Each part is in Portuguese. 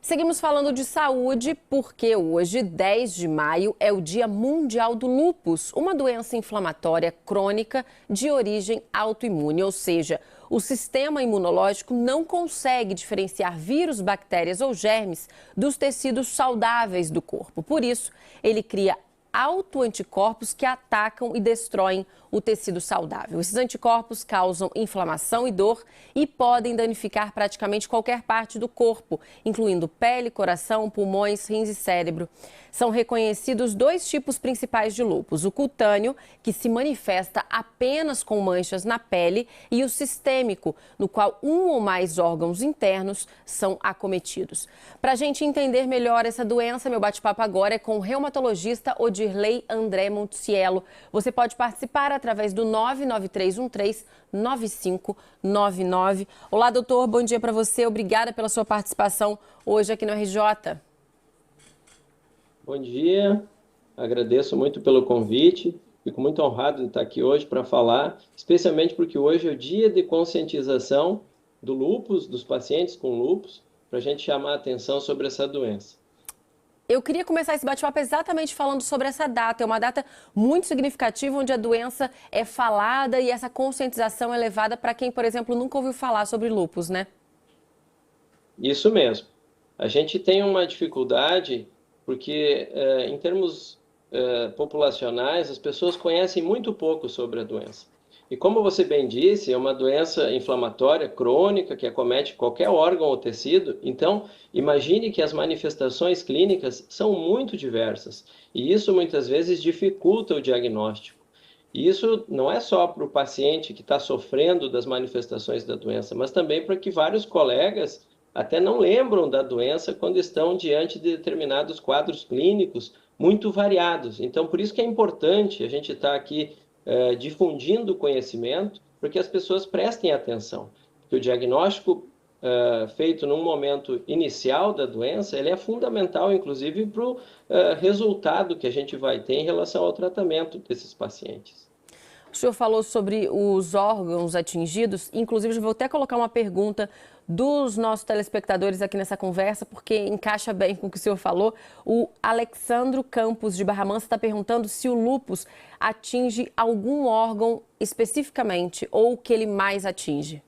Seguimos falando de saúde porque hoje, 10 de maio, é o Dia Mundial do Lúpus, uma doença inflamatória crônica de origem autoimune, ou seja, o sistema imunológico não consegue diferenciar vírus, bactérias ou germes dos tecidos saudáveis do corpo. Por isso, ele cria autoanticorpos que atacam e destroem o tecido saudável. Esses anticorpos causam inflamação e dor e podem danificar praticamente qualquer parte do corpo, incluindo pele, coração, pulmões, rins e cérebro. São reconhecidos dois tipos principais de lúpus: o cutâneo, que se manifesta apenas com manchas na pele, e o sistêmico, no qual um ou mais órgãos internos são acometidos. Para a gente entender melhor essa doença, meu bate-papo agora é com o reumatologista Odirley André Monticello. Você pode participar através do 993139599. Olá, doutor, bom dia para você. Obrigada pela sua participação hoje aqui no RJ. Bom dia, agradeço muito pelo convite. Fico muito honrado de estar aqui hoje para falar, especialmente porque hoje é o dia de conscientização do lúpus, dos pacientes com lúpus, para a gente chamar a atenção sobre essa doença. Eu queria começar esse bate-papo exatamente falando sobre essa data. É uma data muito significativa onde a doença é falada e essa conscientização é levada para quem, por exemplo, nunca ouviu falar sobre lúpus, né? Isso mesmo. A gente tem uma dificuldade porque, em termos populacionais, as pessoas conhecem muito pouco sobre a doença. E como você bem disse, é uma doença inflamatória crônica que acomete qualquer órgão ou tecido. Então, imagine que as manifestações clínicas são muito diversas. E isso muitas vezes dificulta o diagnóstico. E isso não é só para o paciente que está sofrendo das manifestações da doença, mas também para que vários colegas até não lembram da doença quando estão diante de determinados quadros clínicos muito variados. Então, por isso que é importante a gente estar aqui difundindo o conhecimento, para que as pessoas prestem atenção. Porque o diagnóstico feito num momento inicial da doença, ele é fundamental, inclusive, para o resultado que a gente vai ter em relação ao tratamento desses pacientes. O senhor falou sobre os órgãos atingidos, inclusive eu vou até colocar uma pergunta dos nossos telespectadores aqui nessa conversa, porque encaixa bem com o que o senhor falou. O Alexandro Campos de Barra Mansa está perguntando se o lúpus atinge algum órgão especificamente ou o que ele mais atinge.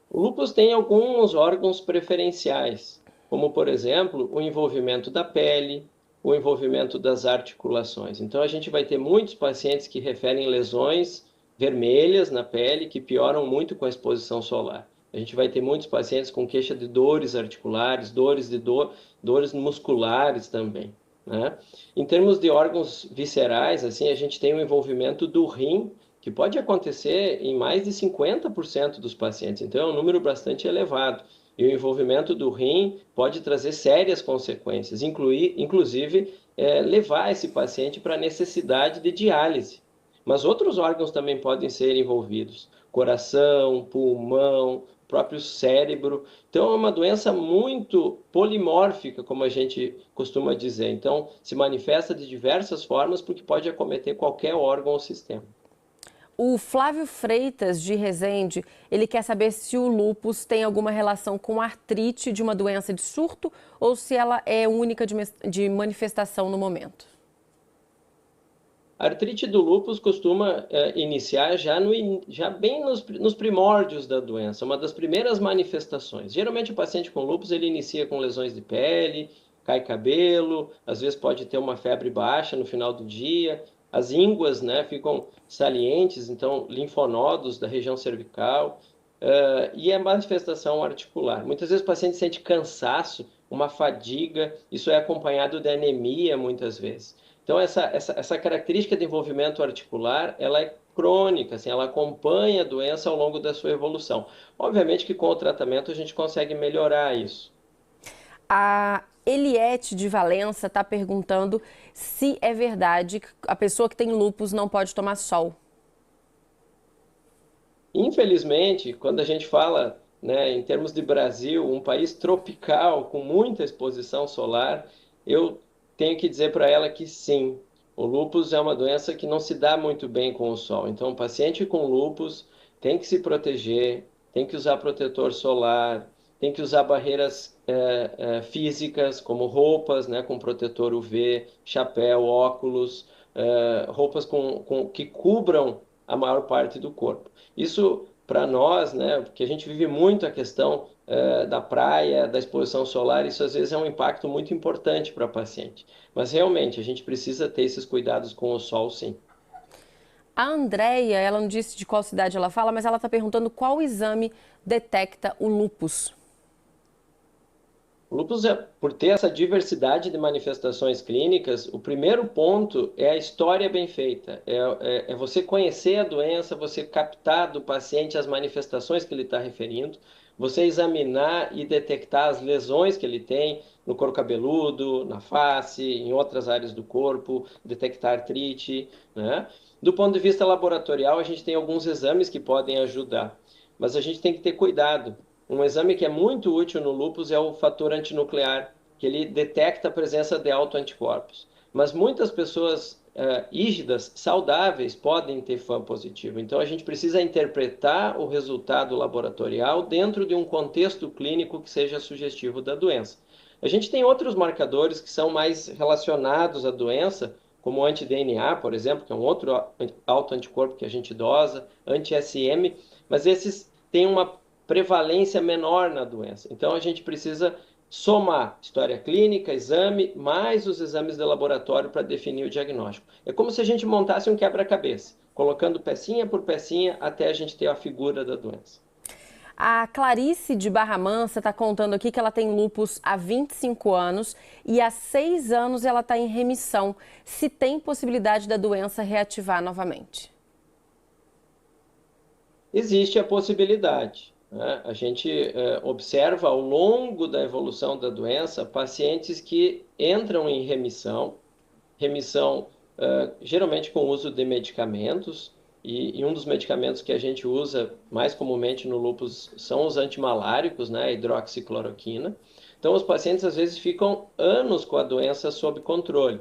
O lúpus tem alguns órgãos preferenciais, como, por exemplo, o envolvimento da pele, o envolvimento das articulações. Então, a gente vai ter muitos pacientes que referem lesões vermelhas na pele que pioram muito com a exposição solar. A gente vai ter muitos pacientes com queixa de dores articulares, dores musculares também, né? Em termos de órgãos viscerais, assim, a gente tem o envolvimento do rim, que pode acontecer em mais de 50% dos pacientes. Então, é um número bastante elevado. E o envolvimento do rim pode trazer sérias consequências, inclusive levar esse paciente para a necessidade de diálise. Mas outros órgãos também podem ser envolvidos: coração, pulmão, próprio cérebro. Então, é uma doença muito polimórfica, como a gente costuma dizer. Então, se manifesta de diversas formas porque pode acometer qualquer órgão ou sistema. O Flávio Freitas, de Resende, ele quer saber se o lúpus tem alguma relação com artrite de uma doença de surto ou se ela é única de manifestação no momento. A artrite do lúpus costuma iniciar já bem nos primórdios da doença, uma das primeiras manifestações. Geralmente o paciente com lúpus ele inicia com lesões de pele, cai cabelo, às vezes pode ter uma febre baixa no final do dia. As ínguas, né, ficam salientes, então linfonodos da região cervical, e a manifestação articular. Muitas vezes o paciente sente cansaço, uma fadiga, isso é acompanhado de anemia muitas vezes. Então essa característica de envolvimento articular, ela é crônica, assim, ela acompanha a doença ao longo da sua evolução. Obviamente que com o tratamento a gente consegue melhorar isso. A Eliette de Valença está perguntando se é verdade que a pessoa que tem lúpus não pode tomar sol. Infelizmente, quando a gente fala, né, em termos de Brasil, um país tropical com muita exposição solar, eu tenho que dizer para ela que sim, o lúpus é uma doença que não se dá muito bem com o sol. Então, o paciente com lúpus tem que se proteger, tem que usar protetor solar, tem que usar barreiras físicas, como roupas, né, com protetor UV, chapéu, óculos, roupas que cubram a maior parte do corpo. Isso, para nós, né, porque a gente vive muito a questão da praia, da exposição solar, isso às vezes é um impacto muito importante para a paciente. Mas realmente, a gente precisa ter esses cuidados com o sol, sim. A Andréia, ela não disse de qual cidade ela fala, mas ela está perguntando qual exame detecta o lúpus. O lúpus, por ter essa diversidade de manifestações clínicas, o primeiro ponto é a história bem feita. É você conhecer a doença, você captar do paciente as manifestações que ele está referindo, você examinar e detectar as lesões que ele tem no couro cabeludo, na face, em outras áreas do corpo, detectar artrite, né? Do ponto de vista laboratorial, a gente tem alguns exames que podem ajudar, mas a gente tem que ter cuidado. Um exame que é muito útil no lúpus é o fator antinuclear, que ele detecta a presença de autoanticorpos. Mas muitas pessoas rígidas, saudáveis, podem ter FAM positivo. Então a gente precisa interpretar o resultado laboratorial dentro de um contexto clínico que seja sugestivo da doença. A gente tem outros marcadores que são mais relacionados à doença, como o anti-DNA, por exemplo, que é um outro autoanticorpo que a gente dosa, anti-SM, mas esses têm uma prevalência menor na doença. Então, a gente precisa somar história clínica, exame, mais os exames de laboratório para definir o diagnóstico. É como se a gente montasse um quebra-cabeça, colocando pecinha por pecinha até a gente ter a figura da doença. A Clarice de Barra Mansa está contando aqui que ela tem lúpus há 25 anos e há 6 anos ela está em remissão. Se tem possibilidade da doença reativar novamente? Existe a possibilidade. A gente observa ao longo da evolução da doença pacientes que entram em remissão, geralmente com o uso de medicamentos, e um dos medicamentos que a gente usa mais comumente no lúpus são os antimaláricos, né, a hidroxicloroquina. Então, os pacientes às vezes ficam anos com a doença sob controle.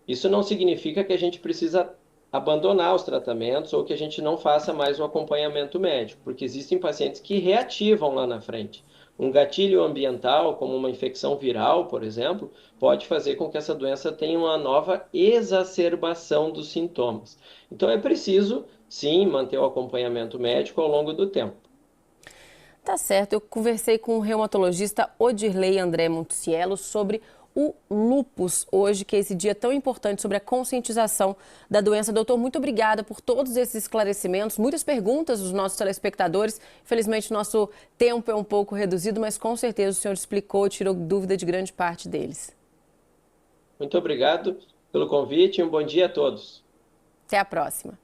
Isso não significa que a gente precisa abandonar os tratamentos ou que a gente não faça mais o acompanhamento médico, porque existem pacientes que reativam lá na frente. Um gatilho ambiental, como uma infecção viral, por exemplo, pode fazer com que essa doença tenha uma nova exacerbação dos sintomas. Então é preciso, sim, manter o acompanhamento médico ao longo do tempo. Tá certo, eu conversei com o reumatologista Odirley André Monticello sobre o lúpus hoje, que é esse dia tão importante sobre a conscientização da doença. Doutor, muito obrigada por todos esses esclarecimentos, muitas perguntas dos nossos telespectadores. Infelizmente, o nosso tempo é um pouco reduzido, mas com certeza o senhor explicou e tirou dúvida de grande parte deles. Muito obrigado pelo convite e um bom dia a todos. Até a próxima.